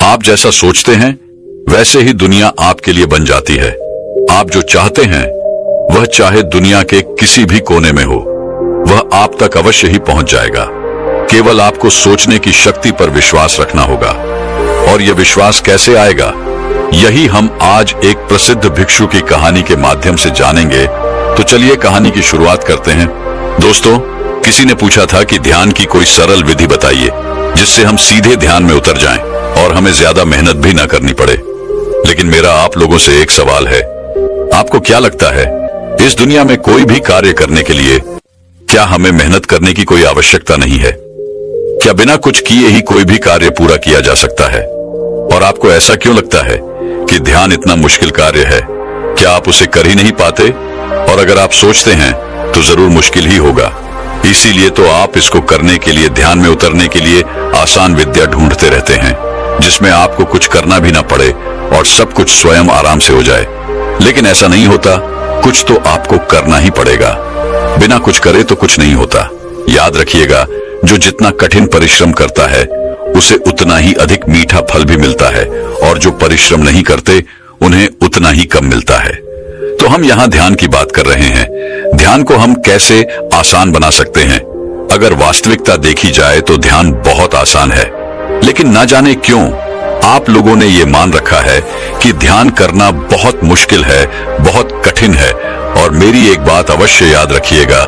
आप जैसा सोचते हैं वैसे ही दुनिया आपके लिए बन जाती है। आप जो चाहते हैं वह चाहे दुनिया के किसी भी कोने में हो, वह आप तक अवश्य ही पहुंच जाएगा। केवल आपको सोचने की शक्ति पर विश्वास रखना होगा। और यह विश्वास कैसे आएगा, यही हम आज एक प्रसिद्ध भिक्षु की कहानी के माध्यम से जानेंगे। तो चलिए कहानी की शुरुआत करते हैं। दोस्तों, किसी ने पूछा था कि ध्यान की कोई सरल विधि बताइए जिससे हम सीधे ध्यान में उतर जाएं और हमें ज्यादा मेहनत भी ना करनी पड़े। लेकिन मेरा आप लोगों से एक सवाल है, आपको क्या लगता है इस दुनिया में कोई भी कार्य करने के लिए क्या हमें मेहनत करने की कोई आवश्यकता नहीं है? क्या बिना कुछ किए ही कोई भी कार्य पूरा किया जा सकता है? और आपको ऐसा क्यों लगता है कि ध्यान इतना मुश्किल कार्य है? क्या आप उसे कर ही नहीं पाते? और अगर आप सोचते हैं तो जरूर मुश्किल ही होगा। इसीलिए तो आप इसको करने के लिए, ध्यान में उतरने के लिए आसान विद्या ढूंढते रहते हैं, जिसमें आपको कुछ करना भी ना पड़े और सब कुछ स्वयं आराम से हो जाए। लेकिन ऐसा नहीं होता, कुछ तो आपको करना ही पड़ेगा। बिना कुछ करे तो कुछ नहीं होता। याद रखिएगा, जो जितना कठिन परिश्रम करता है उसे उतना ही अधिक मीठा फल भी मिलता है, और जो परिश्रम नहीं करते उन्हें उतना ही कम मिलता है। तो हम यहाँ ध्यान की बात कर रहे हैं। ध्यान को हम कैसे आसान बना सकते हैं? अगर वास्तविकता देखी जाए तो ध्यान बहुत आसान है, लेकिन ना जाने क्यों आप लोगों ने ये मान रखा है कि ध्यान करना बहुत मुश्किल है, बहुत कठिन है। और मेरी एक बात अवश्य याद रखिएगा,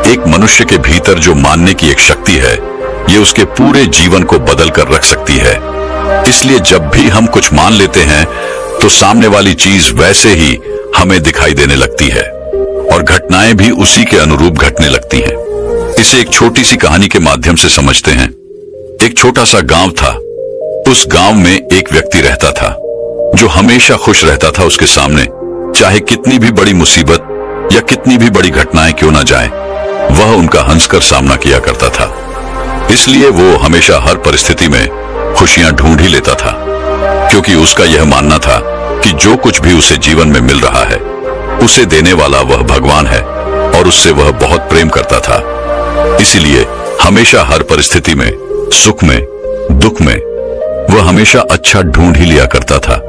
एक मनुष्य के भीतर जो मानने की एक शक्ति है, ये उसके पूरे जीवन को बदल कर रख सकती है। इसलिए जब भी हम कुछ मान लेते हैं तो सामने वाली चीज वैसे ही हमें दिखाई देने लगती है और घटनाएं भी उसी के अनुरूप घटने लगती हैं। इसे एक छोटी सी कहानी के माध्यम से समझते हैं। एक छोटा सा गांव था। उस गांव में एक व्यक्ति रहता था जो हमेशा खुश रहता था। उसके सामने चाहे कितनी भी बड़ी मुसीबत या कितनी भी बड़ी घटनाएं क्यों ना जाएं, वह उनका हंसकर सामना किया करता था। इसलिए वो हमेशा हर परिस्थिति में खुशियां ढूंढ ही लेता था, क्योंकि उसका यह मानना था कि जो कुछ भी उसे जीवन में मिल रहा है उसे देने वाला वह भगवान है और उससे वह बहुत प्रेम करता था। इसीलिए हमेशा हर परिस्थिति में, सुख में, दुख में वह हमेशा अच्छा ढूंढ ही लिया करता था,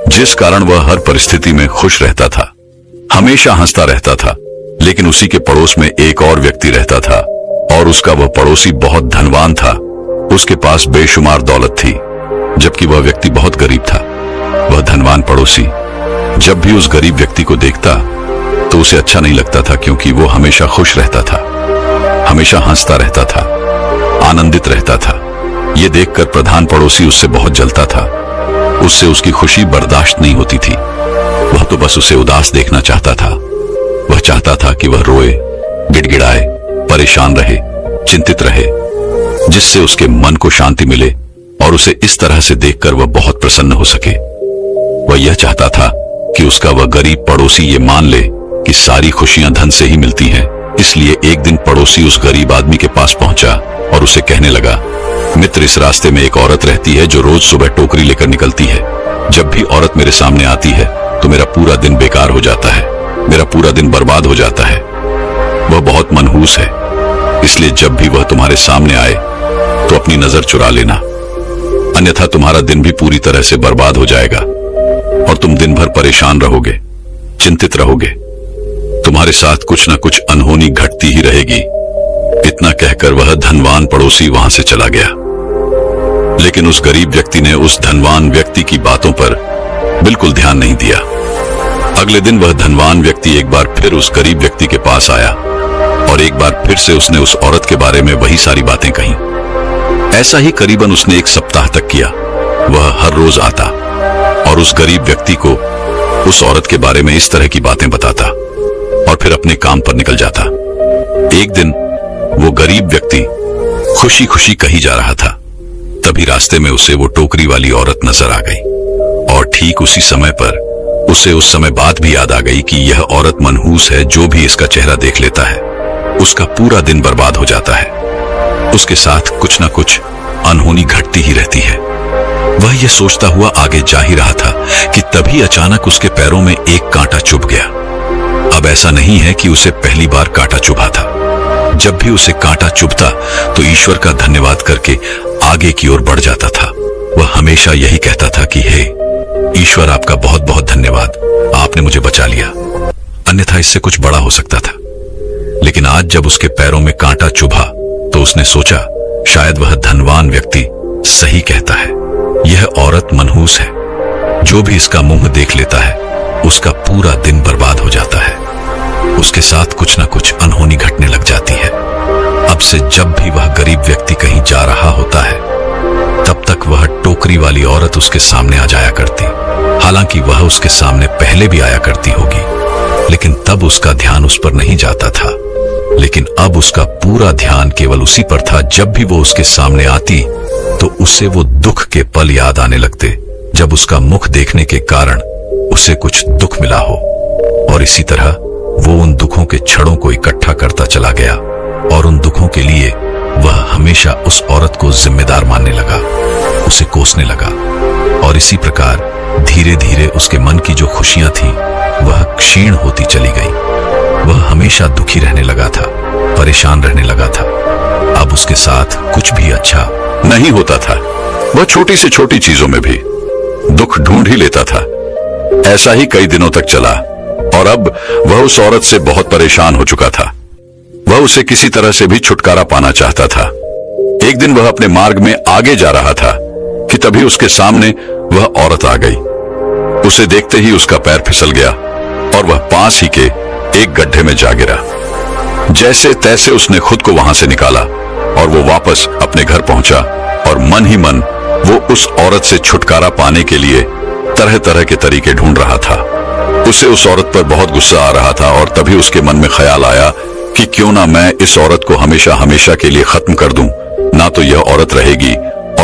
जिस कारण वह हर परिस्थिति में खुश रहता था, हमेशा हंसता रहता था। लेकिन उसी के पड़ोस में एक और व्यक्ति रहता था और उसका वह पड़ोसी बहुत धनवान था। उसके पास बेशुमार दौलत थी, जबकि वह व्यक्ति बहुत गरीब था। वह धनवान पड़ोसी जब भी उस गरीब व्यक्ति को देखता तो उसे अच्छा नहीं लगता था, क्योंकि वो हमेशा खुश रहता था, हमेशा हंसता रहता था, आनंदित रहता था। ये देखकर प्रधान पड़ोसी उससे बहुत जलता था। उससे उसकी खुशी बर्दाश्त नहीं होती थी। वह तो बस उसे उदास देखना चाहता था। वह चाहता था कि वह रोए, गिड़गिड़ाए, परेशान रहे, चिंतित रहे, जिससे उसके मन को शांति मिले और उसे इस तरह से देखकर वह बहुत प्रसन्न हो सके। वह यह चाहता था कि उसका वह गरीब पड़ोसी ये मान ले कि सारी खुशियां धन से ही मिलती हैं। इसलिए एक दिन पड़ोसी उस गरीब आदमी के पास पहुंचा और उसे कहने लगा, मित्र, इस रास्ते में एक औरत रहती है जो रोज सुबह टोकरी लेकर निकलती है। जब भी औरत मेरे सामने आती है तो मेरा पूरा दिन बेकार हो जाता है, मेरा पूरा दिन बर्बाद हो जाता है। वह बहुत मनहूस है, इसलिए जब भी वह तुम्हारे सामने आए तो अपनी नजर चुरा लेना, अन्यथा तुम्हारा दिन भी पूरी तरह से बर्बाद हो जाएगा और तुम दिन भर परेशान रहोगे, चिंतित रहोगे। तुम्हारे साथ कुछ न कुछ अनहोनी घटती ही रहेगी। इतना कहकर वह धनवान पड़ोसी वहां से चला गया। लेकिन उस गरीब व्यक्ति ने उस धनवान व्यक्ति की बातों पर बिल्कुल ध्यान नहीं दिया। अगले दिन वह धनवान व्यक्ति एक बार फिर उस गरीब व्यक्ति के पास आया और एक बार फिर से उसने उस औरत के बारे में वही सारी बातें कही। ऐसा ही करीबन उसने एक सप्ताह तक किया। वह हर रोज आता और उस गरीब व्यक्ति को उस औरत के बारे में इस तरह की बातें बताता और फिर अपने काम पर निकल जाता। एक दिन वो गरीब व्यक्ति खुशी खुशी कहीं जा रहा था। तभी रास्ते में उसे वो टोकरी वाली औरत नजर आ गई और ठीक उसी समय पर उसे उस समय बात भी याद आ गई कि यह औरत मनहूस है। जो भी इसका चेहरा देख लेता है उसका पूरा दिन बर्बाद हो जाता है। उसके साथ कुछ ना कुछ अनहोनी घटती ही रहती है। वह यह सोचता हुआ आगे जा ही रहा था कि तभी अचानक उसके पैरों में एक कांटा चुभ गया। अब ऐसा नहीं है कि उसे पहली बार कांटा चुभा था। जब भी उसे कांटा चुभता तो ईश्वर का धन्यवाद करके आगे की ओर बढ़ जाता था। वह हमेशा यही कहता था कि हे ईश्वर, आपका बहुत बहुत धन्यवाद, आपने मुझे बचा लिया, अन्यथा इससे कुछ बड़ा हो सकता था। लेकिन आज जब उसके पैरों में कांटा चुभा तो उसने सोचा शायद वह धनवान व्यक्ति सही कहता है। यह औरत मनहूस है, जो भी इसका मुंह देख लेता है उसका पूरा दिन बर्बाद हो जाता है। उसके साथ कुछ ना कुछ अनहोनी घटने लग जाती है। अब से जब भी वह गरीब व्यक्ति कहीं जा रहा होता है तब तक वह टोकरी वाली औरत उसके सामने आ जाया करती। हालांकि वह उसके सामने पहले भी आया करती होगी, लेकिन तब उसका ध्यान उस पर नहीं जाता था। लेकिन अब उसका पूरा ध्यान केवल उसी पर था। जब भी वो उसके सामने आती तो उसे वो दुख के पल याद आने लगते, जब उसका मुख देखने के कारण उसे कुछ दुख मिला हो। और इसी तरह वो उन दुखों के छड़ों को इकट्ठा करता चला गया और उन दुखों के लिए वह हमेशा उस औरत को जिम्मेदार मानने लगा, उसे कोसने लगा। और इसी प्रकार धीरे धीरे उसके मन की जो खुशियां थी वह क्षीण होती चली गई। वह हमेशा दुखी रहने लगा था, परेशान रहने लगा था। अब उसके साथ कुछ भी अच्छा नहीं होता था। वह छोटी से छोटी चीजों में भी दुख ढूंढ ही लेता था। ऐसा ही कई दिनों तक चला और अब वह उस औरत से बहुत परेशान हो चुका था। वह उसे किसी तरह से भी छुटकारा पाना चाहता था। एक दिन वह अपने मार्ग में आगे जा रहा था कि तभी उसके सामने वह औरत आ गई। उसे देखते ही उसका पैर फिसल गया और वह पास ही के एक गड्ढे में जा गिरा। जैसे तैसे उसने खुद को वहां से निकाला और वो वापस अपने घर पहुंचा और मन ही मन वो उस औरत से छुटकारा पाने के लिए तरह तरह के तरीके ढूंढ रहा था। उसे उस औरत पर बहुत गुस्सा आ रहा था और तभी उसके मन में ख्याल आया कि क्यों ना मैं इस औरत को हमेशा हमेशा के लिए खत्म कर दूं। ना तो यह औरत रहेगी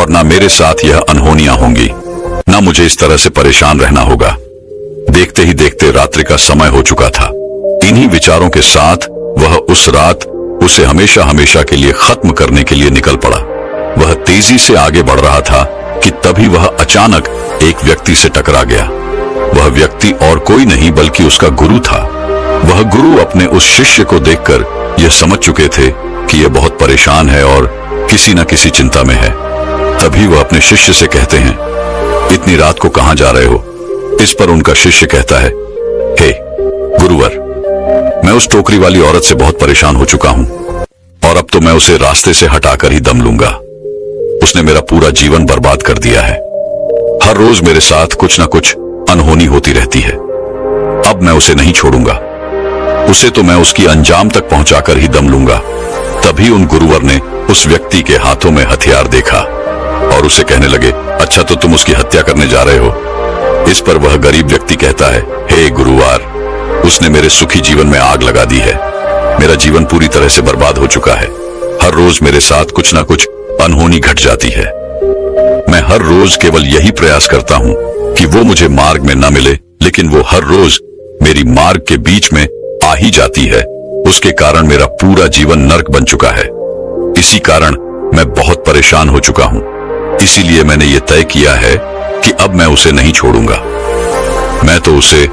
और ना मेरे साथ यह अनहोनियां होंगी, ना मुझे इस तरह से परेशान रहना होगा। देखते ही देखते रात्रि का समय हो चुका था। इन्हीं विचारों के साथ वह उस रात उसे हमेशा हमेशा के लिए खत्म करने के लिए निकल पड़ा। वह तेजी से आगे बढ़ रहा था कि तभी वह अचानक एक व्यक्ति से टकरा गया। वह व्यक्ति और कोई नहीं बल्कि उसका गुरु था। वह गुरु अपने उस शिष्य को देखकर यह समझ चुके थे कि यह बहुत परेशान है और किसी न किसी चिंता में है। तभी वह अपने शिष्य से कहते हैं, इतनी रात को कहां जा रहे हो? इस पर उनका शिष्य कहता है, हे गुरुवर, मैं उस टोकरी वाली औरत से बहुत परेशान हो चुका हूं और अब तो मैं उसे रास्ते से हटाकर ही दम लूंगा। उसने मेरा पूरा जीवन बर्बाद कर दिया है। हर रोज मेरे साथ कुछ ना कुछ अनहोनी होती रहती है। अब मैं उसे नहीं छोड़ूंगा। उसे तो मैं उसकी अंजाम तक पहुंचाकर ही दम लूंगा। तभी उन गुरुवर ने उस व्यक्ति के हाथों में हथियार देखा और उसे कहने लगे, अच्छा तो तुम उसकी हत्या करने जा रहे हो? इस पर वह गरीब व्यक्ति कहता है, हे गुरुवार, उसने मेरे सुखी जीवन में आग लगा दी है। मेरा जीवन पूरी तरह से बर्बाद हो चुका है। हर रोज मेरे साथ कुछ ना कुछ अनहोनी घट जाती है। मैं हर रोज केवल यही प्रयास करता हूं कि वो मुझे मार्ग में न मिले, लेकिन वो हर रोज मेरी मार्ग के बीच में आ ही जाती है। उसके कारण मेरा पूरा जीवन नर्क बन चुका है। इसी कारण मैं बहुत परेशान हो चुका हूं। इसीलिए मैंने ये तय किया है कि अब मैं उसे नहीं छोड़ूंगा। मैं तो उसे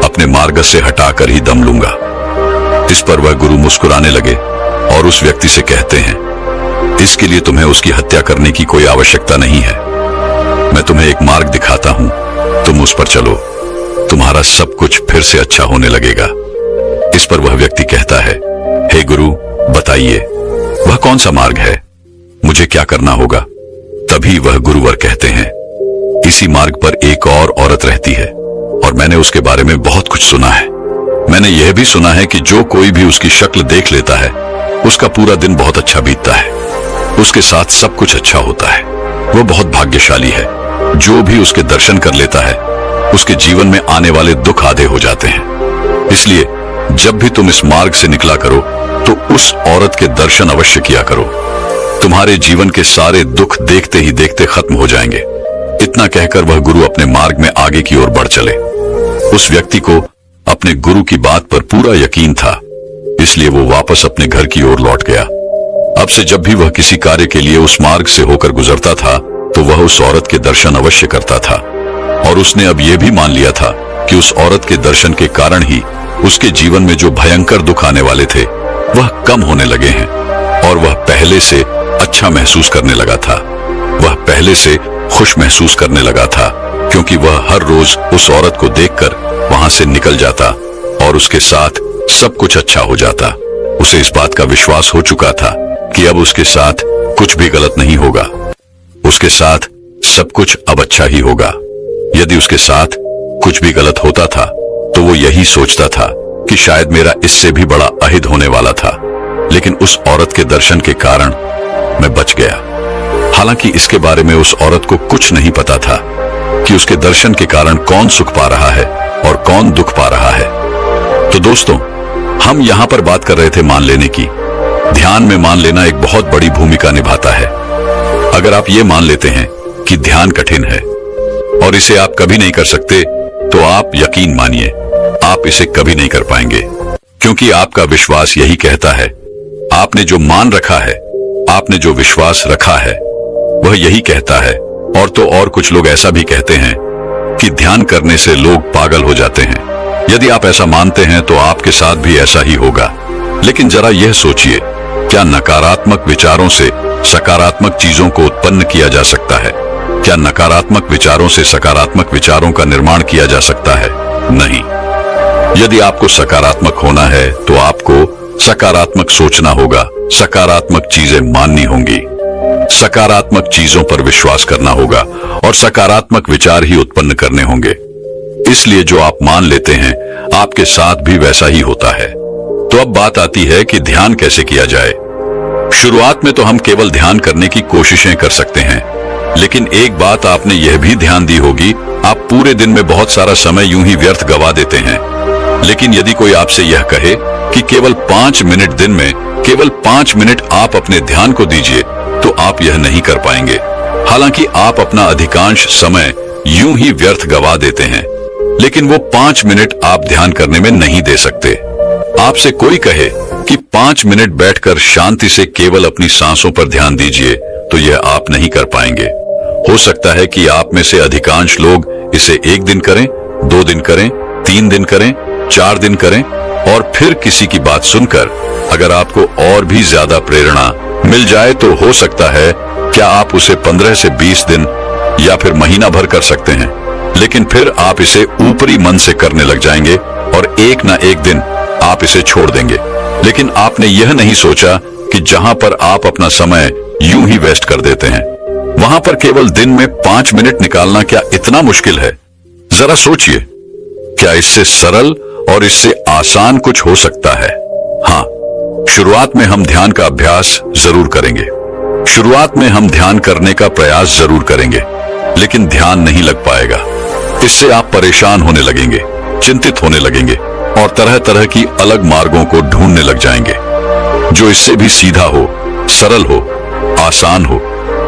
अपने मार्ग से हटाकर ही दम लूंगा। इस पर वह गुरु मुस्कुराने लगे और उस व्यक्ति से कहते हैं, इसके लिए तुम्हें उसकी हत्या करने की कोई आवश्यकता नहीं है। मैं तुम्हें एक मार्ग दिखाता हूं, तुम उस पर चलो, तुम्हारा सब कुछ फिर से अच्छा होने लगेगा। इस पर वह व्यक्ति कहता है, हे गुरु बताइए, वह कौन सा मार्ग है? मुझे क्या करना होगा? तभी वह गुरुवर कहते हैं, इसी मार्ग पर एक और औरत रहती है और मैंने उसके बारे में बहुत कुछ सुना है। मैंने यह भी सुना है कि जो कोई भी उसकी शक्ल देख लेता है उसका पूरा दिन बहुत अच्छा बीतता है, उसके साथ सब कुछ अच्छा होता है। वो बहुत भाग्यशाली है। जो भी उसके दर्शन कर लेता है उसके जीवन में आने वाले दुख आधे हो जाते हैं। इसलिए जब भी तुम इस मार्ग से निकला करो तो उस औरत के दर्शन अवश्य किया करो। तुम्हारे जीवन के सारे दुख देखते ही देखते खत्म हो जाएंगे। इतना कहकर वह गुरु अपने मार्ग में आगे की ओर बढ़ चले। उस व्यक्ति को अपने गुरु की बात पर पूरा यकीन था, इसलिए वो वापस अपने घर की ओर लौट गया। अब से जब भी वह किसी कार्य के लिए उस मार्ग से होकर गुजरता था तो वह उस औरत के दर्शन अवश्य करता था। और उसने अब यह भी मान लिया था कि उस औरत के दर्शन के कारण ही उसके जीवन में जो भयंकर दुख आने वाले थे वह कम होने लगे हैं और वह पहले से अच्छा महसूस करने लगा था। वह पहले से खुश महसूस करने लगा था, क्योंकि वह हर रोज उस औरत को देखकर वहां से निकल जाता और उसके साथ सब कुछ अच्छा हो जाता। उसे इस बात का विश्वास हो चुका था कि अब उसके साथ कुछ भी गलत नहीं होगा, उसके साथ सब कुछ अब अच्छा ही होगा। यदि उसके साथ कुछ भी गलत होता था तो वो यही सोचता था कि शायद मेरा इससे भी बड़ा अहित होने वाला था, लेकिन उस औरत के दर्शन के कारण मैं बच गया। हालांकि इसके बारे में उस औरत को कुछ नहीं पता था कि उसके दर्शन के कारण कौन सुख पा रहा है और कौन दुख पा रहा है। तो दोस्तों, हम यहां पर बात कर रहे थे मान लेने की। ध्यान में मान लेना एक बहुत बड़ी भूमिका निभाता है। अगर आप ये मान लेते हैं कि ध्यान कठिन है और इसे आप कभी नहीं कर सकते, तो आप यकीन मानिए आप इसे कभी नहीं कर पाएंगे, क्योंकि आपका विश्वास यही कहता है। आपने जो मान रखा है, आपने जो विश्वास रखा है, वह यही कहता है। और तो और कुछ लोग ऐसा भी कहते हैं कि ध्यान करने से लोग पागल हो जाते हैं। यदि आप ऐसा मानते हैं तो आपके साथ भी ऐसा ही होगा। लेकिन जरा यह सोचिए, क्या नकारात्मक विचारों से सकारात्मक चीजों को उत्पन्न किया जा सकता है? क्या नकारात्मक विचारों से सकारात्मक विचारों का निर्माण किया जा सकता है? नहीं। यदि आपको सकारात्मक होना है तो आपको सकारात्मक सोचना होगा, सकारात्मक चीजें माननी होंगी, सकारात्मक चीजों पर विश्वास करना होगा और सकारात्मक विचार ही उत्पन्न करने होंगे। इसलिए जो आप मान लेते हैं आपके साथ भी वैसा ही होता है। तो अब बात आती है कि ध्यान कैसे किया जाए। शुरुआत में तो हम केवल ध्यान करने की कोशिशें कर सकते हैं, लेकिन एक बात आपने यह भी ध्यान दी होगी, आप पूरे दिन में बहुत सारा समय यूं ही व्यर्थ गवा देते हैं। लेकिन यदि कोई आपसे यह कहे कि केवल 5 मिनट दिन में, केवल 5 मिनट आप अपने ध्यान को दीजिए, तो आप यह नहीं कर पाएंगे। हालांकि आप अपना अधिकांश समय यूं ही व्यर्थ गवा देते हैं, लेकिन वो 5 मिनट आप ध्यान करने में नहीं दे सकते। आपसे कोई कहे कि 5 मिनट बैठकर शांति से केवल अपनी सांसों पर ध्यान दीजिए, तो यह आप नहीं कर पाएंगे। हो सकता है कि आप में से अधिकांश लोग इसे 1 दिन करें, 2 दिन करें, 3 दिन करें, 4 दिन करें, और फिर किसी की बात सुनकर अगर आपको और भी ज्यादा प्रेरणा मिल जाए तो हो सकता है क्या आप उसे 15 से 20 दिन या फिर महीना भर कर सकते हैं। लेकिन फिर आप इसे ऊपरी मन से करने लग जाएंगे और एक ना एक दिन आप इसे छोड़ देंगे। लेकिन आपने यह नहीं सोचा कि जहां पर आप अपना समय यूं ही वेस्ट कर देते हैं, वहां पर केवल दिन में 5 मिनट निकालना क्या इतना मुश्किल है? जरा सोचिए, क्या इससे सरल और इससे आसान कुछ हो सकता है? हाँ, शुरुआत में हम ध्यान का अभ्यास जरूर करेंगे, शुरुआत में हम ध्यान करने का प्रयास जरूर करेंगे, लेकिन ध्यान नहीं लग पाएगा। इससे आप परेशान होने लगेंगे, चिंतित होने लगेंगे और तरह तरह की अलग मार्गों को ढूंढने लग जाएंगे, जो इससे भी सीधा हो, सरल हो, आसान हो,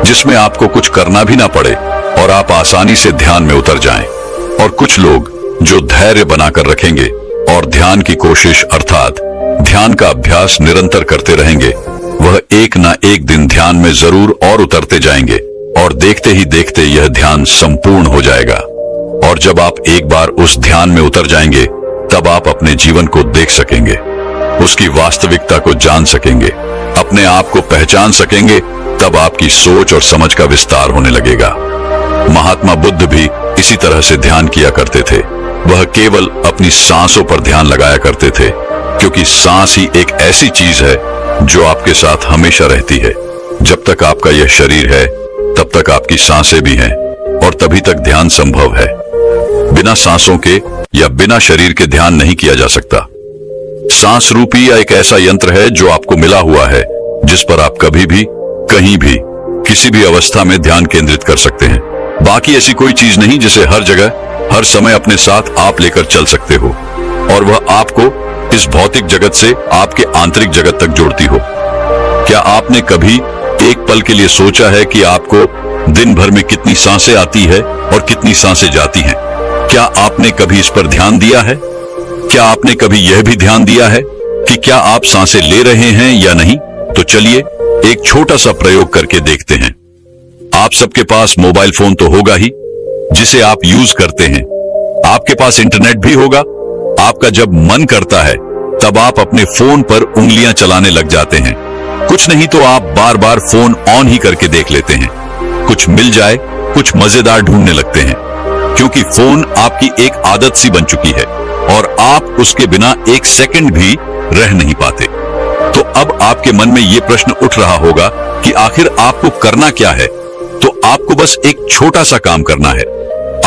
जिसमें आपको कुछ करना भी ना पड़े और आप आसानी से ध्यान में उतर जाएं। और कुछ लोग जो धैर्य बनाकर रखेंगे और ध्यान की कोशिश अर्थात ध्यान का अभ्यास निरंतर करते रहेंगे, वह एक ना एक दिन ध्यान में जरूर और उतरते जाएंगे और देखते ही देखते यह ध्यान संपूर्ण हो जाएगा। और जब आप एक बार उस ध्यान में उतर जाएंगे, तब आप अपने जीवन को देख सकेंगे, उसकी वास्तविकता को जान सकेंगे, अपने आप को पहचान सकेंगे। तब आपकी सोच और समझ का विस्तार होने लगेगा। महात्मा बुद्ध भी इसी तरह से ध्यान किया करते थे। वह केवल अपनी सांसों पर ध्यान लगाया करते थे, क्योंकि सांस ही एक ऐसी चीज है जो आपके साथ हमेशा रहती है। जब तक आपका यह शरीर है तब तक आपकी सांसें भी हैं और तभी तक ध्यान संभव है। बिना सांसों के या बिना शरीर के ध्यान नहीं किया जा सकता। सांस रूपी या एक ऐसा यंत्र है जो आपको मिला हुआ है, जिस पर आप कभी भी, कहीं भी, किसी भी अवस्था में ध्यान केंद्रित कर सकते हैं। बाकी ऐसी कोई चीज नहीं जिसे हर जगह, हर समय अपने साथ आप लेकर चल सकते हो और वह आपको इस भौतिक जगत से आपके आंतरिक जगत तक जोड़ती हो। क्या आपने कभी एक पल के लिए सोचा है कि आपको दिन भर में कितनी सांसें आती है और कितनी सांसें जाती हैं? क्या आपने कभी इस पर ध्यान दिया है? क्या आपने कभी यह भी ध्यान दिया है कि क्या आप सांसें ले रहे हैं या नहीं? तो चलिए एक छोटा सा प्रयोग करके देखते हैं। आप सबके पास मोबाइल फोन तो होगा ही, जिसे आप यूज करते हैं। आपके पास इंटरनेट भी होगा। आपका जब मन करता है तब आप अपने फोन पर उंगलियां चलाने लग जाते हैं। कुछ नहीं तो आप बार बार फोन ऑन ही करके देख लेते हैं। कुछ मिल जाए, कुछ मजेदार ढूंढने लगते हैं, क्योंकि फोन आपकी एक आदत सी बन चुकी है और आप उसके बिना एक सेकंड भी रह नहीं पाते। तो अब आपके मन में यह प्रश्न उठ रहा होगा कि आखिर आपको करना क्या है। तो आपको बस एक छोटा सा काम करना है।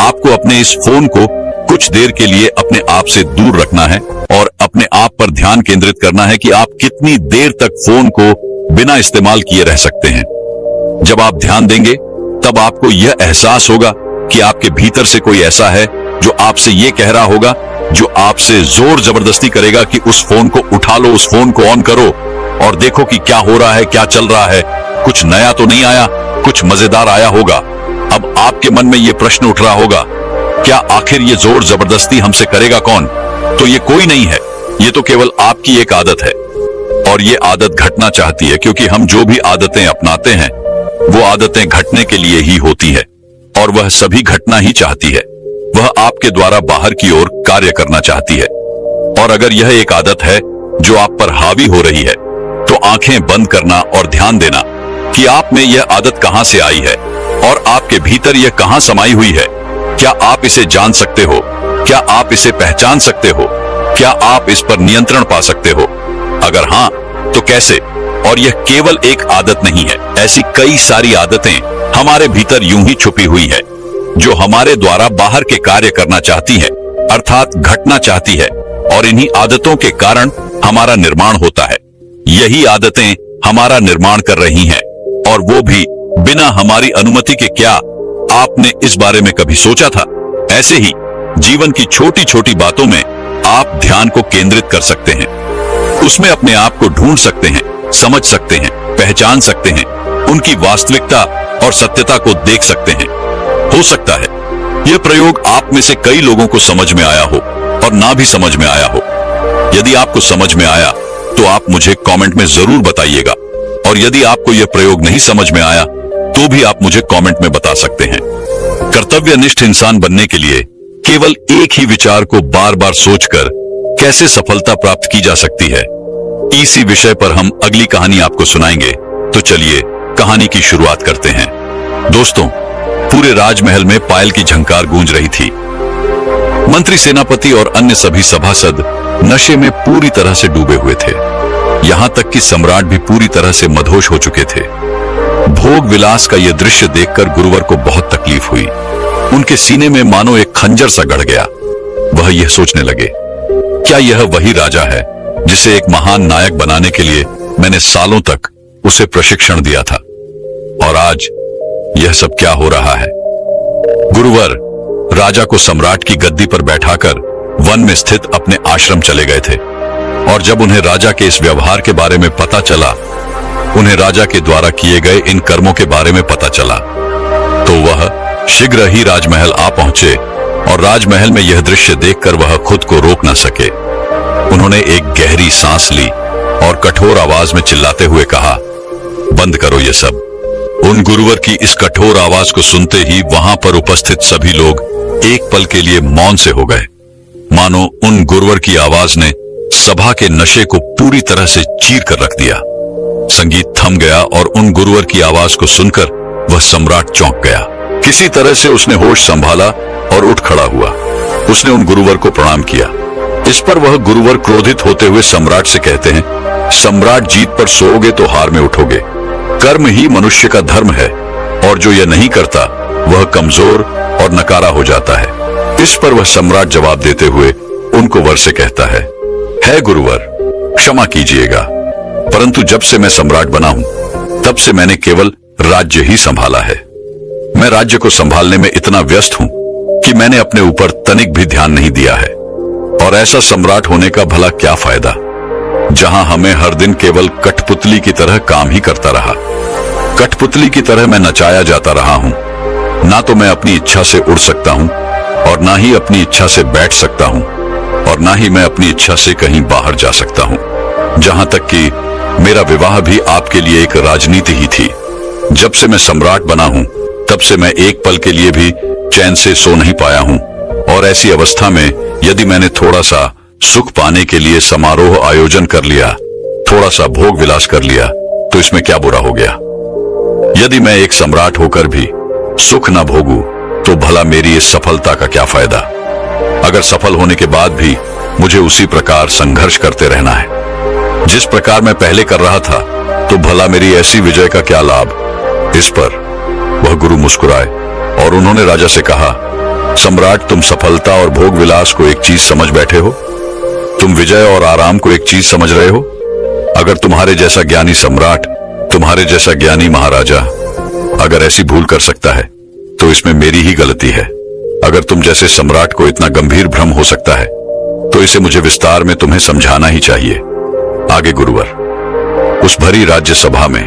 आपको अपने इस फोन को कुछ देर के लिए अपने आप से दूर रखना है और अपने आप पर ध्यान केंद्रित करना है कि आप कितनी देर तक फोन को बिना इस्तेमाल किए रह सकते हैं। जब आप ध्यान देंगे तब आपको यह एहसास होगा कि आपके भीतर से कोई ऐसा है जो आपसे यह कह रहा होगा, जो आपसे जोर जबरदस्ती करेगा कि उस फोन को उठा लो, उस फोन को ऑन करो और देखो कि क्या हो रहा है, क्या चल रहा है, कुछ नया तो नहीं आया, कुछ मजेदार आया होगा। अब आपके मन में यह प्रश्न उठ रहा होगा, क्या आखिर ये जोर जबरदस्ती हमसे करेगा कौन? तो ये कोई नहीं है, ये तो केवल आपकी एक आदत है और ये आदत घटना चाहती है, क्योंकि हम जो भी आदतें अपनाते हैं वो आदतें घटने के लिए ही होती है और वह सभी घटना ही चाहती है। वह आपके द्वारा बाहर की ओर कार्य करना चाहती है। और अगर यह एक आदत है जो आप पर हावी हो रही है तो आंखें बंद करना और ध्यान देना कि आप में यह आदत कहां से आई है और आपके भीतर यह कहां समाई हुई है। क्या आप इसे जान सकते हो? क्या आप इसे पहचान सकते हो? क्या आप इस पर नियंत्रण पा सकते हो? अगर हां तो कैसे? और यह केवल एक आदत नहीं है, ऐसी कई सारी आदतें हमारे भीतर यूं ही छुपी हुई है जो हमारे द्वारा बाहर के कार्य करना चाहती है, अर्थात घटना चाहती है। और इन्हीं आदतों के कारण हमारा निर्माण होता है। यही आदतें हमारा निर्माण कर रही हैं और वो भी बिना हमारी अनुमति के। क्या आपने इस बारे में कभी सोचा था? ऐसे ही जीवन की छोटी छोटी बातों में आप ध्यान को केंद्रित कर सकते हैं, उसमें अपने आप को ढूंढ सकते हैं, समझ सकते हैं, पहचान सकते हैं, उनकी वास्तविकता और सत्यता को देख सकते हैं। हो सकता है यह प्रयोग आप में से कई लोगों को समझ में आया हो और ना भी समझ में आया हो। यदि आपको समझ में आया तो आप मुझे कमेंट में जरूर बताइएगा, और यदि आपको यह प्रयोग नहीं समझ में आया तो भी आप मुझे कमेंट में बता सकते हैं। कर्तव्यनिष्ठ इंसान बनने के लिए केवल एक ही विचार को बार बार सोचकर कैसे सफलता प्राप्त की जा सकती है, इसी विषय पर हम अगली कहानी आपको सुनाएंगे। तो चलिए कहानी की शुरुआत करते हैं। दोस्तों, पूरे राजमहल में पायल की झंकार गूंज रही थी। मंत्री, सेनापति और अन्य सभी सभासद नशे में पूरी तरह से डूबे हुए थे। यहां तक कि सम्राट भी पूरी तरह से मदहोश हो चुके थे। भोग विलास का यह दृश्य देखकर गुरुवर को बहुत तकलीफ हुई। उनके सीने में मानो एक खंजर सा गड़ गया। वह यह सोचने लगे, क्या यह वही राजा है जिसे एक महान नायक बनाने के लिए मैंने सालों तक उसे प्रशिक्षण दिया था? और आज यह सब क्या हो रहा है? गुरुवर राजा को सम्राट की गद्दी पर बैठाकर वन में स्थित अपने आश्रम चले गए थे, और जब उन्हें राजा के इस व्यवहार के बारे में पता चला, उन्हें राजा के द्वारा किए गए इन कर्मों के बारे में पता चला, तो वह शीघ्र ही राजमहल आ पहुंचे। और राजमहल में यह दृश्य देखकर वह खुद को रोक न सके। उन्होंने एक गहरी सांस ली और कठोर आवाज में चिल्लाते हुए कहा, बंद करो ये सब। उन गुरुवर की इस कठोर आवाज को सुनते ही वहां पर उपस्थित सभी लोग एक पल के लिए मौन से हो गए, मानो उन गुरुवर की आवाज ने सभा के नशे को पूरी तरह से चीर कर रख दिया। संगीत थम गया और उन गुरुवर की आवाज को सुनकर वह सम्राट चौंक गया। किसी तरह से उसने होश संभाला और उठ खड़ा हुआ। उसने उन गुरुवर को प्रणाम किया। इस पर वह गुरुवर क्रोधित होते हुए सम्राट से कहते हैं, सम्राट, जीत पर सोओगे तो हार में उठोगे। कर्म ही मनुष्य का धर्म है और जो यह नहीं करता वह कमजोर और नकारा हो जाता है। इस पर वह सम्राट जवाब देते हुए उनको वर से कहता है गुरुवर, क्षमा कीजिएगा, परंतु जब से मैं सम्राट बना हूं तब से मैंने केवल राज्य ही संभाला है। मैं राज्य को संभालने में इतना व्यस्त हूं कि मैंने अपने ऊपर तनिक भी ध्यान नहीं दिया है। और ऐसा सम्राट होने का भला क्या फायदा, जहां हमें हर दिन केवल कठपुतली की तरह काम ही करता रहा। कठपुतली की तरह मैं नचाया जाता रहा हूं। ना तो मैं अपनी इच्छा से उड़ सकता हूं और ना ही अपनी इच्छा से बैठ सकता हूं, और ना ही मैं अपनी इच्छा से कहीं बाहर जा सकता हूं। जहां तक कि मेरा विवाह भी आपके लिए एक राजनीति ही थी। जब से मैं सम्राट बना हूं तब से मैं एक पल के लिए भी चैन से सो नहीं पाया हूं। और ऐसी अवस्था में यदि मैंने थोड़ा सा सुख पाने के लिए समारोह आयोजन कर लिया, थोड़ा सा भोग विलास कर लिया, तो इसमें क्या बुरा हो गया? यदि मैं एक सम्राट होकर भी सुख ना भोगूं तो भला मेरी इस सफलता का क्या फायदा। अगर सफल होने के बाद भी मुझे उसी प्रकार संघर्ष करते रहना है जिस प्रकार मैं पहले कर रहा था, तो भला मेरी ऐसी विजय का क्या लाभ। इस पर वह गुरु मुस्कुराए और उन्होंने राजा से कहा, सम्राट, तुम सफलता और भोग विलास को एक चीज समझ बैठे हो। तुम विजय और आराम को एक चीज समझ रहे हो। अगर तुम्हारे जैसा ज्ञानी सम्राट, तुम्हारे जैसा ज्ञानी महाराजा अगर ऐसी भूल कर सकता है, तो इसमें मेरी ही गलती है। अगर तुम जैसे सम्राट को इतना गंभीर भ्रम हो सकता है, तो इसे मुझे विस्तार में तुम्हें समझाना ही चाहिए। आगे गुरुवर उस भरी राज्य सभा में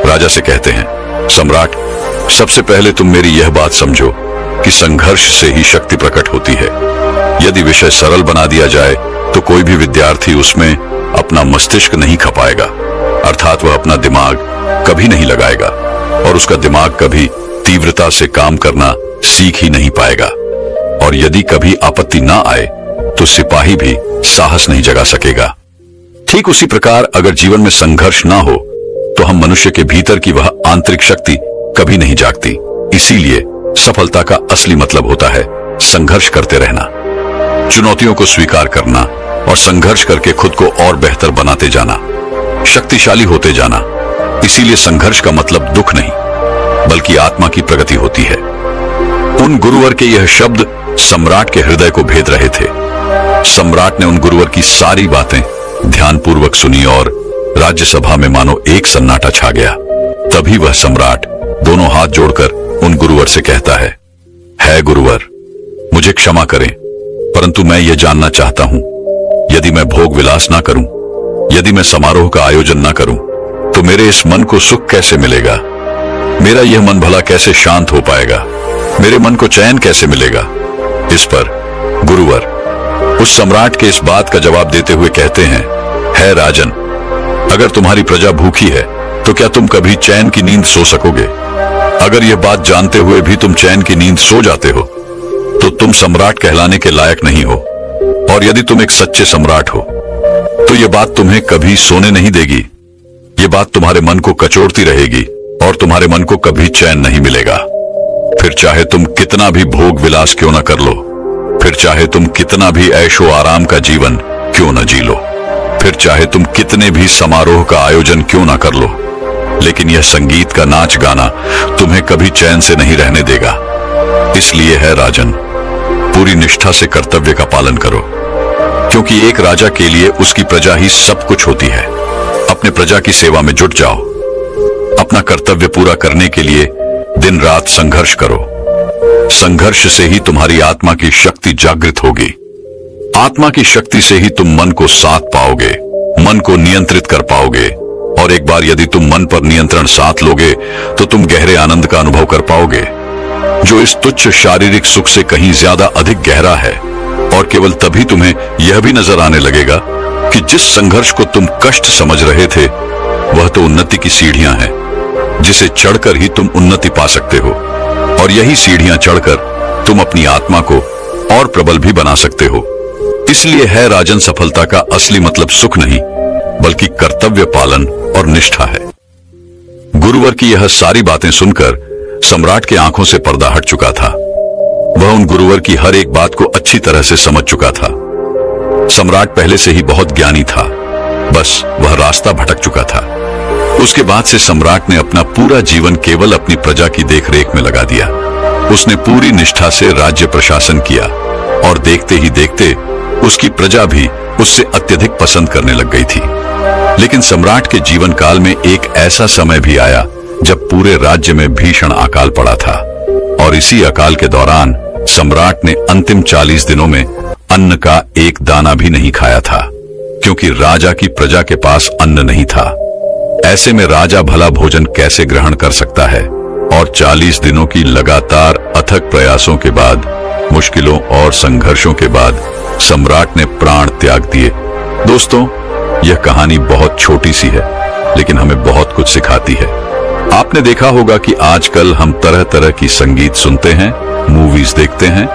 राजा से कहते हैं, सम्राट, सबसे पहले तुम मेरी यह बात समझो कि संघर्ष से ही शक्ति प्रकट होती है। यदि विषय सरल बना दिया जाए तो कोई भी विद्यार्थी उसमें अपना मस्तिष्क नहीं खपाएगा, अर्थात वह अपना दिमाग कभी नहीं लगाएगा और उसका दिमाग कभी तीव्रता से काम करना सीख ही नहीं पाएगा। और यदि कभी आपत्ति ना आए तो सिपाही भी साहस नहीं जगा सकेगा। ठीक उसी प्रकार अगर जीवन में संघर्ष ना हो तो हम मनुष्य के भीतर की वह आंतरिक शक्ति कभी नहीं जागती। इसीलिए सफलता का असली मतलब होता है संघर्ष करते रहना, चुनौतियों को स्वीकार करना और संघर्ष करके खुद को और बेहतर बनाते जाना, शक्तिशाली होते जाना। इसीलिए संघर्ष का मतलब दुख नहीं, बल्कि आत्मा की प्रगति होती है। उन गुरुवर के यह शब्द सम्राट के हृदय को भेद रहे थे। सम्राट ने उन गुरुवर की सारी बातें ध्यानपूर्वक सुनी और राज्यसभा में मानो एक सन्नाटा छा गया। तभी वह सम्राट दोनों हाथ जोड़कर उन गुरुवर से कहता है गुरुवर, मुझे क्षमा करें, परंतु मैं ये जानना चाहता हूं, यदि मैं भोग विलास ना करूं, यदि मैं समारोह का आयोजन ना करूं, तो मेरे इस मन को सुख कैसे मिलेगा। मेरा यह मन भला कैसे शांत हो पाएगा, मेरे मन को चैन कैसे मिलेगा। इस पर गुरुवर उस सम्राट के इस बात का जवाब देते हुए कहते हैं, है राजन, अगर तुम्हारी प्रजा भूखी है तो क्या तुम कभी चैन की नींद सो सकोगे। अगर यह बात जानते हुए भी तुम चैन की नींद सो जाते हो तो तुम सम्राट कहलाने के लायक नहीं हो। और यदि तुम एक सच्चे सम्राट हो तो यह बात तुम्हें कभी सोने नहीं देगी। यह बात तुम्हारे मन को कचोड़ती रहेगी और तुम्हारे मन को कभी चैन नहीं मिलेगा। फिर चाहे तुम कितना भी भोग विलास क्यों न कर लो, फिर चाहे तुम कितना भी ऐशो आराम का जीवन क्यों न जी लो, फिर चाहे तुम कितने भी समारोह का आयोजन क्यों न कर लो, लेकिन यह संगीत का नाच गाना तुम्हें कभी चैन से नहीं रहने देगा। इसलिए है राजन, पूरी निष्ठा से कर्तव्य का पालन करो, क्योंकि एक राजा के लिए उसकी प्रजा ही सब कुछ होती है। अपने प्रजा की सेवा में जुट जाओ। अपना कर्तव्य पूरा करने के लिए दिन रात संघर्ष करो। संघर्ष से ही तुम्हारी आत्मा की शक्ति जागृत होगी। आत्मा की शक्ति से ही तुम मन को साथ पाओगे, मन को नियंत्रित कर पाओगे। और एक बार यदि तुम मन पर नियंत्रण साथ लोगे तो तुम गहरे आनंद का अनुभव कर पाओगे, जो इस तुच्छ शारीरिक सुख से कहीं ज्यादा अधिक गहरा है। और केवल तभी तुम्हें यह भी नजर आने लगेगा कि जिस संघर्ष को तुम कष्ट समझ रहे थे वह तो उन्नति की सीढ़ियां हैं, जिसे चढ़कर ही तुम उन्नति पा सकते हो। और यही सीढ़ियां चढ़कर तुम अपनी आत्मा को और प्रबल भी बना सकते हो। इसलिए है राजन, सफलता का असली मतलब सुख नहीं, बल्कि कर्तव्य पालन और निष्ठा है। गुरुवर की यह सारी बातें सुनकर सम्राट के आंखों से पर्दा हट चुका था। वह उन गुरुवर की हर एक बात को अच्छी तरह से समझ चुका था। सम्राट पहले से ही बहुत ज्ञानी था, बस वह रास्ता भटक चुका था। उसके बाद से सम्राट ने अपना पूरा जीवन केवल अपनी प्रजा की देखरेख में लगा दिया। उसने पूरी निष्ठा से राज्य प्रशासन किया और देखते ही देखते उसकी प्रजा भी उससे अत्यधिक पसंद करने लग गई थी। लेकिन सम्राट के जीवन काल में एक ऐसा समय भी आया जब पूरे राज्य में भीषण अकाल पड़ा था। और इसी अकाल के दौरान सम्राट ने अंतिम 40 दिनों में अन्न का एक दाना भी नहीं खाया था, क्योंकि राजा की प्रजा के पास अन्न नहीं था। ऐसे में राजा भला भोजन कैसे ग्रहण कर सकता है। और 40 दिनों की लगातार अथक प्रयासों के बाद, मुश्किलों और संघर्षों के बाद सम्राट ने प्राण त्याग दिए। दोस्तों, यह कहानी बहुत छोटी सी है, लेकिन हमें बहुत कुछ सिखाती है। आपने देखा होगा कि आजकल हम तरह तरह की संगीत सुनते हैं, मूवीज देखते हैं,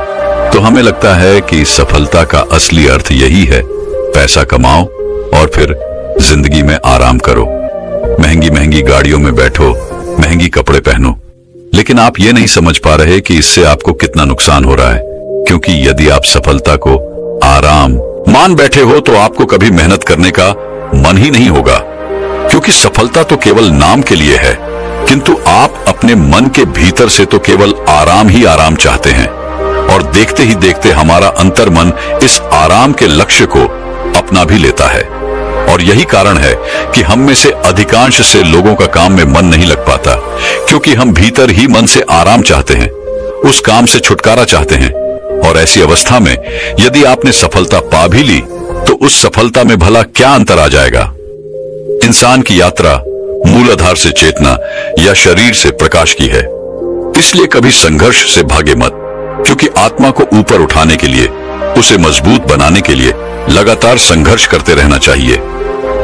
तो हमें लगता है कि सफलता का असली अर्थ यही है, पैसा कमाओ और फिर जिंदगी में आराम करो, महंगी महंगी गाड़ियों में बैठो, महंगी कपड़े पहनो। लेकिन आप ये नहीं समझ पा रहे कि इससे आपको कितना नुकसान हो रहा है, क्योंकि यदि आप सफलता को आराम मान बैठे हो तो आपको कभी मेहनत करने का मन ही नहीं होगा, क्योंकि सफलता तो केवल नाम के लिए है, किंतु आप अपने मन के भीतर से तो केवल आराम ही आराम चाहते हैं। और देखते ही देखते हमारा अंतर्मन इस आराम के लक्ष्य को अपना भी लेता है। और यही कारण है कि हम में से अधिकांश से लोगों का काम में मन नहीं लग पाता, क्योंकि हम भीतर ही मन से आराम चाहते हैं, उस काम से छुटकारा चाहते हैं। और ऐसी अवस्था में यदि आपने सफलता पा भी ली तो उस सफलता में भला क्या अंतर आ जाएगा। इंसान की यात्रा मूलाधार से चेतना या शरीर से प्रकाश की है। इसलिए कभी संघर्ष से भागे मत, क्योंकि आत्मा को ऊपर उठाने के लिए, उसे मजबूत बनाने के लिए लगातार संघर्ष करते रहना चाहिए,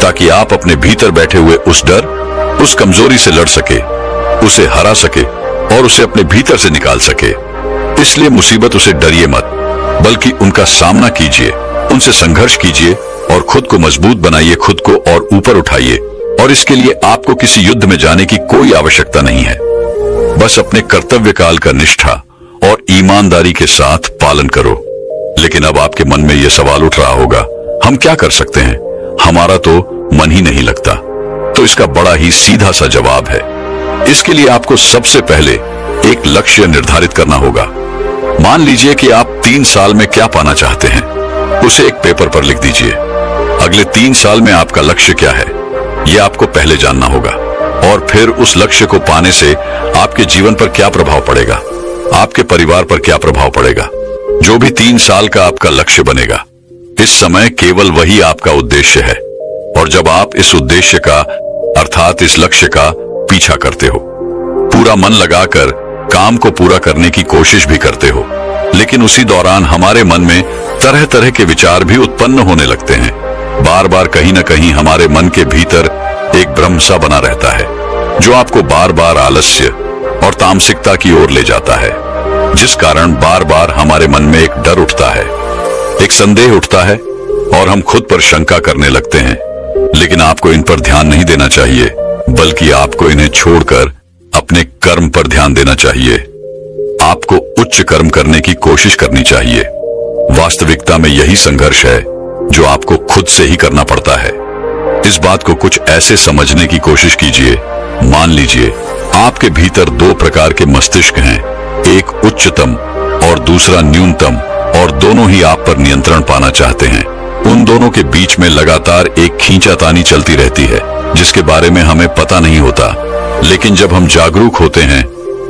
ताकि आप अपने भीतर बैठे हुए उस डर, उस कमजोरी से लड़ सके, उसे हरा सके और उसे अपने भीतर से निकाल सके। इसलिए मुसीबतों से डरिए मत, बल्कि उनका सामना कीजिए, उनसे संघर्ष कीजिए और खुद को मजबूत बनाइए, खुद को और ऊपर उठाइए। और इसके लिए आपको किसी युद्ध में जाने की कोई आवश्यकता नहीं है। बस अपने कर्तव्य काल का निष्ठा और ईमानदारी के साथ पालन करो। लेकिन अब आपके मन में यह सवाल उठ रहा होगा, हम क्या कर सकते हैं, हमारा तो मन ही नहीं लगता। तो इसका बड़ा ही सीधा सा जवाब है। इसके लिए आपको सबसे पहले एक लक्ष्य निर्धारित करना होगा। मान लीजिए कि आप 3 साल में क्या पाना चाहते हैं, उसे एक पेपर पर लिख दीजिए। अगले 3 साल में आपका लक्ष्य क्या है, यह आपको पहले जानना होगा। और फिर उस लक्ष्य को पाने से आपके जीवन पर क्या प्रभाव पड़ेगा, आपके परिवार पर क्या प्रभाव पड़ेगा। जो भी 3 साल का आपका लक्ष्य बनेगा, इस समय केवल वही आपका उद्देश्य है। और जब आप इस उद्देश्य का अर्थात इस लक्ष्य का पीछा करते हो, पूरा मन लगाकर काम को पूरा करने की कोशिश भी करते हो, लेकिन उसी दौरान हमारे मन में तरह तरह के विचार भी उत्पन्न होने लगते हैं। बार बार कहीं न कहीं हमारे मन के भीतर एक भ्रम सा बना रहता है, जो आपको बार बार आलस्य और तामसिकता की ओर ले जाता है, जिस कारण बार बार हमारे मन में एक डर उठता है, एक संदेह उठता है और हम खुद पर शंका करने लगते हैं। लेकिन आपको इन पर ध्यान नहीं देना चाहिए, बल्कि आपको इन्हें छोड़कर अपने कर्म पर ध्यान देना चाहिए। आपको उच्च कर्म करने की कोशिश करनी चाहिए। वास्तविकता में यही संघर्ष है जो आपको खुद से ही करना पड़ता है। इस बात को कुछ ऐसे समझने की कोशिश कीजिए। मान लीजिए आपके भीतर 2 प्रकार के मस्तिष्क हैं, एक उच्चतम और दूसरा न्यूनतम, और दोनों ही आप पर नियंत्रण पाना चाहते हैं। उन दोनों के बीच में लगातार एक खींचातानी चलती रहती है, जिसके बारे में हमें पता नहीं होता। लेकिन जब हम जागरूक होते हैं,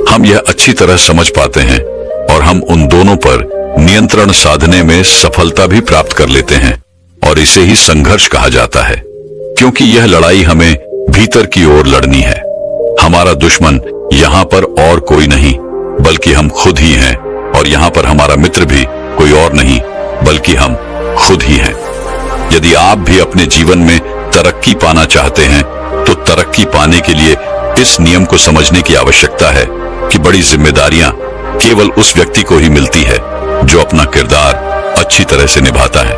हम यह अच्छी तरह समझ पाते हैं और हम उन दोनों पर नियंत्रण साधने में सफलता भी प्राप्त कर लेते हैं। और इसे ही संघर्ष कहा जाता है, क्योंकि यह लड़ाई हमें भीतर की ओर लड़नी है। हमारा दुश्मन यहाँ पर और कोई नहीं बल्कि हम खुद ही हैं, और यहाँ पर हमारा मित्र भी कोई और नहीं बल्कि हम खुद ही हैं। यदि आप भी अपने जीवन में तरक्की पाना चाहते हैं, तो तरक्की पाने के लिए इस नियम को समझने की आवश्यकता है कि बड़ी जिम्मेदारियां केवल उस व्यक्ति को ही मिलती है जो अपना किरदार अच्छी तरह से निभाता है।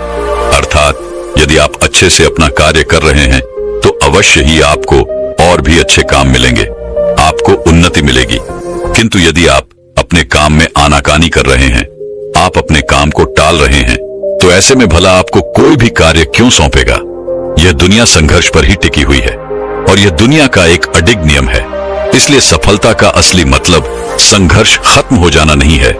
अर्थात यदि आप अच्छे से अपना कार्य कर रहे हैं, तो अवश्य ही आपको और भी अच्छे काम मिलेंगे, आपको उन्नति मिलेगी। किंतु यदि आप अपने काम में आनाकानी कर रहे हैं, आप अपने काम को टाल रहे हैं, तो ऐसे में भला आपको कोई भी कार्य क्यों सौंपेगा। यह दुनिया संघर्ष पर ही टिकी हुई है और यह दुनिया का एक अडिग नियम है। इसलिए सफलता का असली मतलब संघर्ष खत्म हो जाना नहीं है,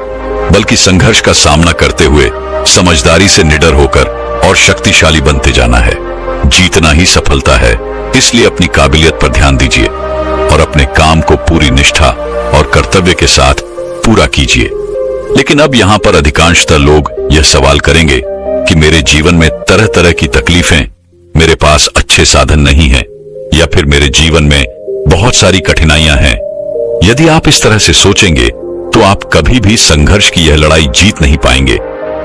बल्कि संघर्ष का सामना करते हुए समझदारी से निडर होकर और शक्तिशाली बनते जाना है। जीतना ही सफलता है। इसलिए अपनी काबिलियत पर ध्यान दीजिए और अपने काम को पूरी निष्ठा और कर्तव्य के साथ पूरा कीजिए। लेकिन अब यहाँ पर अधिकांशतः लोग यह सवाल करेंगे कि मेरे जीवन में तरह तरह की तकलीफें, मेरे पास अच्छे साधन नहीं है, या फिर मेरे जीवन में बहुत सारी कठिनाइयां हैं। यदि आप इस तरह से सोचेंगे तो आप कभी भी संघर्ष की यह लड़ाई जीत नहीं पाएंगे,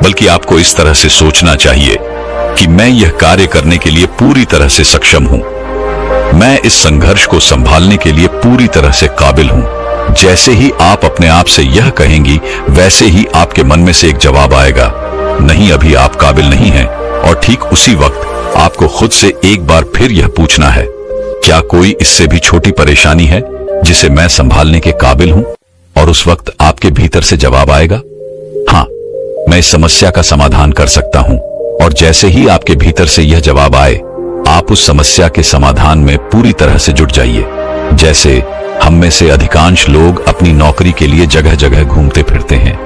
बल्कि आपको इस तरह से सोचना चाहिए कि मैं यह कार्य करने के लिए पूरी तरह से सक्षम हूं, मैं इस संघर्ष को संभालने के लिए पूरी तरह से काबिल हूं। जैसे ही आप अपने आप से यह कहेंगी, वैसे ही आपके मन में से एक जवाब आएगा, नहीं अभी आप काबिल नहीं हैं। और ठीक उसी वक्त आपको खुद से एक बार फिर यह पूछना है, क्या कोई इससे भी छोटी परेशानी है जिसे मैं संभालने के काबिल हूं। और उस वक्त आपके भीतर से जवाब आएगा, हाँ, मैं इस समस्या का समाधान कर सकता हूं। और जैसे ही आपके भीतर से यह जवाब आए, आप उस समस्या के समाधान में पूरी तरह से जुट जाइए। जैसे हम में से अधिकांश लोग अपनी नौकरी के लिए जगह जगह घूमते फिरते हैं।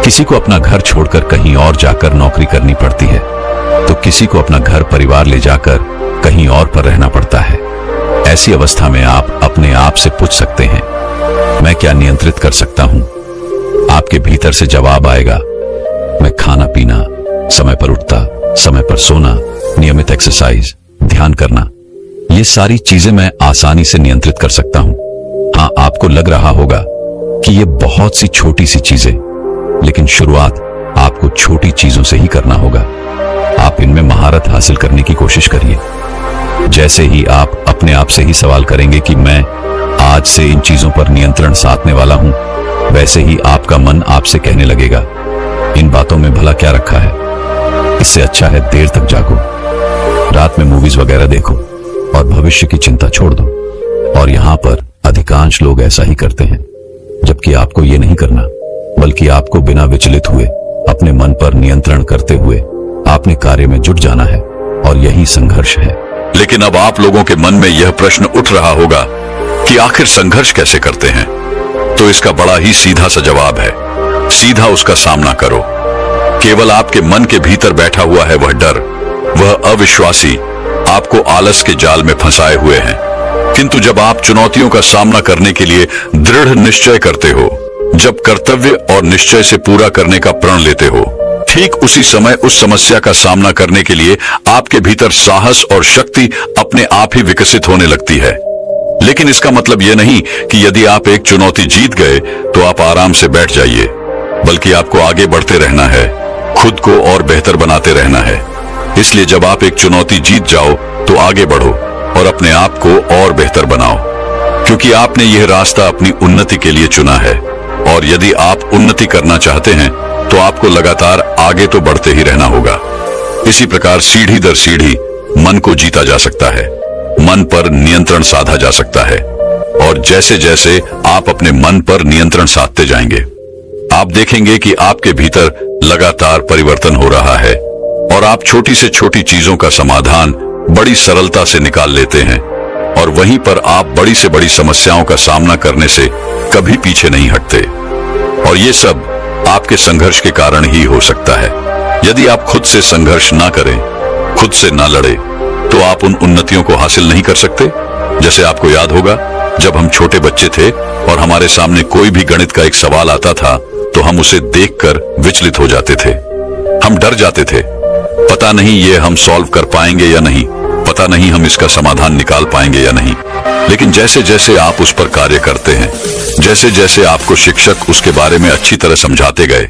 किसी को अपना घर छोड़कर कहीं और जाकर नौकरी करनी पड़ती है, तो किसी को अपना घर परिवार ले जाकर कहीं और पर रहना पड़ता है। ऐसी अवस्था में आप अपने आप से पूछ सकते हैं, मैं क्या नियंत्रित कर सकता हूं? आपके भीतर से जवाब आएगा, मैं खाना पीना, समय पर उठना, समय पर सोना, नियमित एक्सरसाइज, ध्यान करना, ये सारी चीजें मैं आसानी से नियंत्रित कर सकता हूं। हाँ, आपको लग रहा होगा कि ये बहुत सी छोटी सी चीजें, लेकिन शुरुआत आपको छोटी चीजों से ही करना होगा। आप इनमें महारत हासिल करने की कोशिश करिए। जैसे ही आप अपने आप से ही सवाल करेंगे कि मैं आज से इन चीजों पर नियंत्रण साधने वाला हूं, वैसे ही आपका मन आपसे कहने लगेगा, इन बातों में भला क्या रखा है, इससे अच्छा है देर तक जागो, रात में मूवीज वगैरह देखो और भविष्य की चिंता छोड़ दो। और यहां पर अधिकांश लोग ऐसा ही करते हैं, जबकि आपको ये नहीं करना, बल्कि आपको बिना विचलित हुए अपने मन पर नियंत्रण करते हुए आपने कार्य में जुट जाना है। और यही संघर्ष है। लेकिन अब आप लोगों के मन में यह प्रश्न उठ रहा होगा कि आखिर संघर्ष कैसे करते हैं? तो इसका बड़ा ही सीधा सा जवाब है, सीधा उसका सामना करो। केवल आपके मन के भीतर बैठा हुआ है वह डर, वह अविश्वासी आपको आलस के जाल में फंसाए हुए हैं। किंतु जब आप चुनौतियों का सामना करने के लिए दृढ़ निश्चय करते हो, जब कर्तव्य और निश्चय से पूरा करने का प्रण लेते हो, ठीक उसी समय उस समस्या का सामना करने के लिए आपके भीतर साहस और शक्ति अपने आप ही विकसित होने लगती है। लेकिन इसका मतलब यह नहीं कि यदि आप एक चुनौती जीत गए तो आप आराम से बैठ जाइए, बल्कि आपको आगे बढ़ते रहना है, खुद को और बेहतर बनाते रहना है। इसलिए जब आप एक चुनौती जीत जाओ तो आगे बढ़ो और अपने आप को और बेहतर बनाओ, क्योंकि आपने यह रास्ता अपनी उन्नति के लिए चुना है। और यदि आप उन्नति करना चाहते हैं तो आपको लगातार आगे तो बढ़ते ही रहना होगा। इसी प्रकार सीढ़ी दर सीढ़ी मन को जीता जा सकता है, मन पर नियंत्रण साधा जा सकता है। और जैसे जैसे आप अपने मन पर नियंत्रण साधते जाएंगे, आप देखेंगे कि आपके भीतर लगातार परिवर्तन हो रहा है और आप छोटी से छोटी चीजों का समाधान बड़ी सरलता से निकाल लेते हैं। और वहीं पर आप बड़ी से बड़ी समस्याओं का सामना करने से कभी पीछे नहीं हटते। और ये सब आपके संघर्ष के कारण ही हो सकता है। यदि आप खुद से संघर्ष ना करें, खुद से ना लड़े, तो आप उन उन्नतियों को हासिल नहीं कर सकते। जैसे आपको याद होगा, जब हम छोटे बच्चे थे और हमारे सामने कोई भी गणित का एक सवाल आता था तो हम उसे देखकर विचलित हो जाते थे, हम डर जाते थे। पता नहीं ये हम सॉल्व कर पाएंगे या नहीं, पता नहीं हम इसका समाधान निकाल पाएंगे या नहीं। लेकिन जैसे जैसे आप उस पर कार्य करते हैं, जैसे जैसे आपको शिक्षक उसके बारे में अच्छी तरह समझाते गए,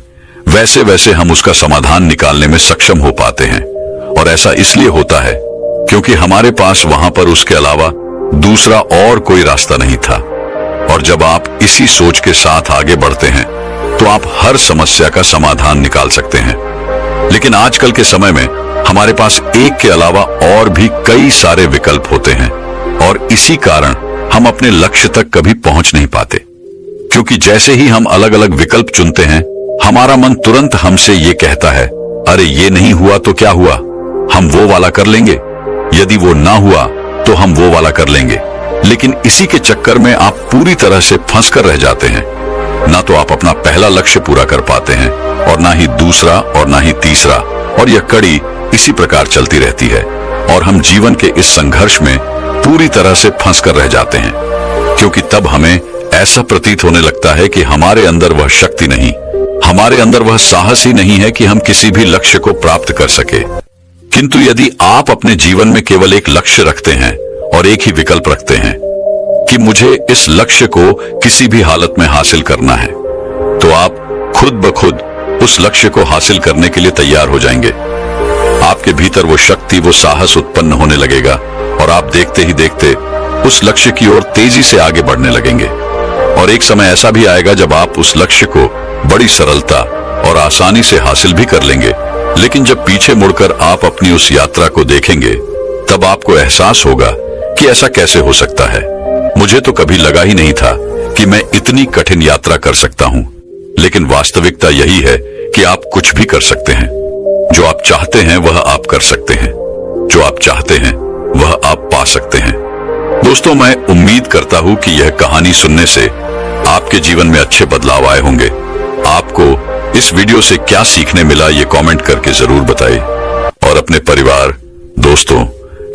वैसे वैसे हम उसका समाधान निकालने में सक्षम हो पाते हैं। और ऐसा इसलिए होता है क्योंकि हमारे पास वहां पर उसके अलावा दूसरा और कोई रास्ता नहीं था। और जब आप इसी सोच के साथ आगे बढ़ते हैं तो आप हर समस्या का समाधान निकाल सकते हैं। लेकिन आजकल के समय में हमारे पास एक के अलावा और भी कई सारे विकल्प होते हैं और इसी कारण हम अपने लक्ष्य तक कभी पहुंच नहीं पाते। क्योंकि जैसे ही हम अलग अलग विकल्प चुनते हैं, हमारा मन तुरंत हमसे ये कहता है, अरे ये नहीं हुआ तो क्या हुआ, हम वो वाला कर लेंगे, यदि वो ना हुआ तो हम वो वाला कर लेंगे। लेकिन इसी के चक्कर में आप पूरी तरह से फंस कर रह जाते हैं। ना तो आप अपना पहला लक्ष्य पूरा कर पाते हैं और ना ही दूसरा और ना ही तीसरा, और यह कड़ी इसी प्रकार चलती रहती है। और हम जीवन के इस संघर्ष में पूरी तरह से फंस कर रह जाते हैं, क्योंकि तब हमें ऐसा प्रतीत होने लगता है कि हमारे अंदर वह शक्ति नहीं, हमारे अंदर वह साहस ही नहीं है कि हम किसी भी लक्ष्य को प्राप्त कर सके। किंतु यदि आप अपने जीवन में केवल एक लक्ष्य रखते हैं और एक ही विकल्प रखते हैं कि मुझे इस लक्ष्य को किसी भी हालत में हासिल करना है, तो आप खुद ब खुद उस लक्ष्य को हासिल करने के लिए तैयार हो जाएंगे। आपके भीतर वो शक्ति, वो साहस उत्पन्न होने लगेगा और आप देखते ही देखते उस लक्ष्य की ओर तेजी से आगे बढ़ने लगेंगे। और एक समय ऐसा भी आएगा जब आप उस लक्ष्य को बड़ी सरलता और आसानी से हासिल भी कर लेंगे। लेकिन जब पीछे मुड़कर आप अपनी उस यात्रा को देखेंगे, तब आपको एहसास होगा कि ऐसा कैसे हो सकता है। मुझे तो कभी लगा ही नहीं था कि कि मैं इतनी कठिन यात्रा कर सकता हूं, लेकिन वास्तविकता यही है कि आप कुछ भी कर सकते हैं। जो आप चाहते हैं वह आप कर सकते हैं, जो आप चाहते हैं वह आप पा सकते हैं। दोस्तों, मैं उम्मीद करता हूं कि यह कहानी सुनने से आपके जीवन में अच्छे बदलाव आए होंगे। आपको इस वीडियो से क्या सीखने मिला ये कमेंट करके जरूर बताएं और अपने परिवार, दोस्तों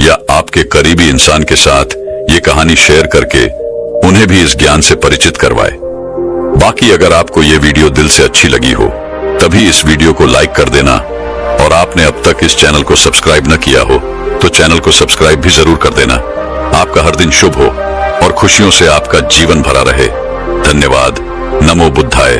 या आपके करीबी इंसान के साथ ये कहानी शेयर करके उन्हें भी इस ज्ञान से परिचित करवाएं। बाकी अगर आपको ये वीडियो दिल से अच्छी लगी हो तभी इस वीडियो को लाइक कर देना, और आपने अब तक इस चैनल को सब्सक्राइब न किया हो तो चैनल को सब्सक्राइब भी जरूर कर देना। आपका हर दिन शुभ हो और खुशियों से आपका जीवन भरा रहे। धन्यवाद। नमो बुद्धाय।